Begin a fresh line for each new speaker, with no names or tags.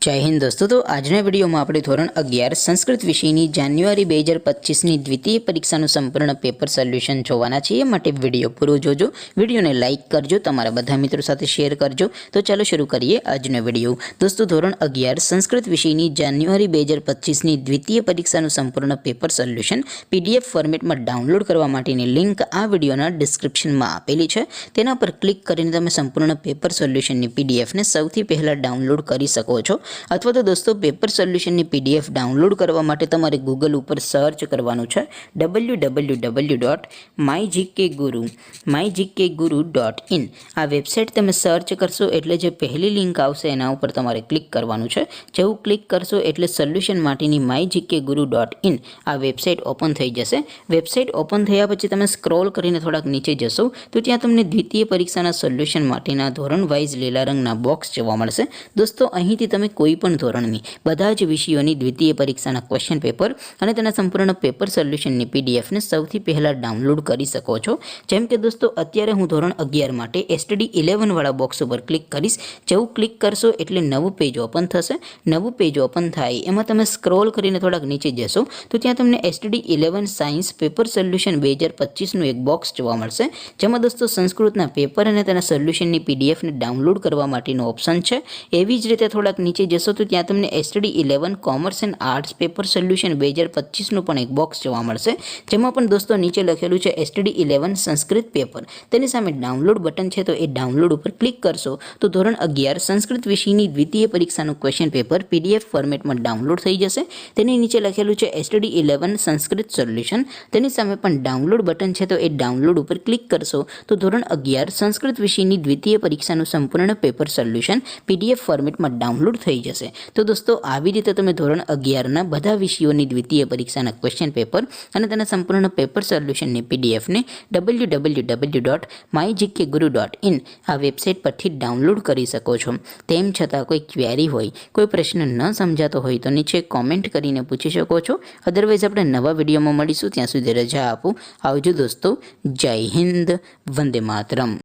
जय हिंद दोस्तों। तो આજના વિડીયોમાં આપણે ધોરણ 11 સંસ્કૃત વિષયની જાન્યુઆરી 2025ની દ્વિતીય પરીક્ષાનું સંપૂર્ણ પેપર સોલ્યુશન જોવાના છીએ। માટે વિડીયો પૂરો જોજો, વિડીયોને લાઇક કરજો, તમારા બધા મિત્રો સાથે શેર કરજો। તો ચાલો શરૂ કરીએ આજનો વિડીયો। દોસ્તો ધોરણ 11 સંસ્કૃત વિષયની જાન્યુઆરી 2025ની દ્વિતીય પરીક્ષાનું સંપૂર્ણ પેપર સોલ્યુશન પીડીએફ ફોર્મેટમાં ડાઉનલોડ કરવા માટેની લિંક આ વિડીયોના ડિસ્ક્રિપ્શનમાં આપેલી છે। તેના પર ક્લિક કરીને તમે સંપૂર્ણ પેપર સોલ્યુશનની પીડીએફને સૌથી પહેલાં ડાઉનલોડ કરી શકો છો। अथवा तो दोस्तों पेपर सोल्यूशन की पीडीएफ डाउनलॉड करवा माटे तमारे गूगल पर सर्च करवानुं छे www.mygkguru.in। आ वेबसाइट तमे सर्च करशो एटले जे पहली लिंक आवशे एना उपर तमारे क्लिक करवानुं छे। जेवुं क्लिक करशो एटले सोल्यूशन माटेनी mygkguru.in आ वेबसाइट ओपन थई जशे। वेबसाइट ओपन थया पछी तमे स्क्रॉल करीने थोड़ाक नीचे जशो तो त्यां तमने द्वितीय परीक्षाना सोल्यूशन माटेना धोरण वाइज लीला रंगना बॉक्स जोवा मळशे। दोस्तों અહીંથી તમે કોઈ પણ ધોરણની બધા જ વિષયોની દ્વિતીય પરીક્ષાના ક્વેશ્ચન પેપર અને તેના સંપૂર્ણ પેપર સોલ્યુશનની પીડીએફને સૌથી પહેલાં ડાઉનલોડ કરી શકો છો। જેમ કે દોસ્તો અત્યારે હું ધોરણ 11 માટે એસટીડી 11 વાળા બોક્સ ઉપર ક્લિક કરીશ। જેવું ક્લિક કરશો એટલે નવું પેજ ઓપન થશે। નવું પેજ ઓપન થાય એમાં તમે સ્ક્રોલ કરીને થોડાક નીચે જશો તો ત્યાં તમને એસટીડી 11 સાયન્સ પેપર સોલ્યુશન 2025નું એક બોક્સ જોવા મળશે, જેમાં દોસ્તો સંસ્કૃતના પેપર અને તેના સોલ્યુશનની પીડીએફને ડાઉનલોડ કરવા માટેનો ઓપ્શન છે। એવી જ રીતે થોડાક નીચે જશો तो ત્યાં તમને STD 11 commerce and arts paper solution 2025નું પણ એક બોક્સ જોવા મળશે, જેમાં પણ દોસ્તો નીચે લખેલું છે એસટીડી 11 સંસ્કૃત પેપર। તેની સામે ડાઉનલોડ બટન છે તો એ ડાઉનલોડ ઉપર ક્લિક કરશો તો ધોરણ 11 સંસ્કૃત વિષયની દ્વિતીય પરીક્ષાનું ક્વેશ્ચન પેપર પીડીએફ ફોર્મેટમાં ડાઉનલોડ થઈ જશે। તેની નીચે લખેલું છે એસટીડી 11 સંસ્કૃત સોલ્યુશન। તેની સામે પણ ડાઉનલોડ બટન છે તો એ ડાઉનલોડ ઉપર ક્લિક કરશો તો ધોરણ 11 સંસ્કૃત વિષયની દ્વિતીય પરીક્ષાનું સંપૂર્ણ પેપર સોલ્યુશન પીડીએફ ફોર્મેટમાં ડાઉનલોડ થઈ જશે। तो दोस्तों આવી રીતે તમે ધોરણ 11ના બધા વિષયોની દ્વિતીય પરીક્ષાના ક્વેશ્ચન પેપર અને તેના સંપૂર્ણ પેપર સોલ્યુશનની પીડીએફને www.mygkguru.in આ વેબસાઇટ પરથી ડાઉનલોડ કરી શકો છો। તેમ છતાં કોઈ ક્વેરી હોય, કોઈ પ્રશ્ન ન સમજાતો હોય તો નીચે કોમેન્ટ કરીને પૂછી શકો છો। અધરવાઇઝ આપણે નવા વિડીયોમાં મળીશું, ત્યાં સુધી રજા આપો। આવજો દોસ્તો। જય હિન્દ, વંદે માતરમ।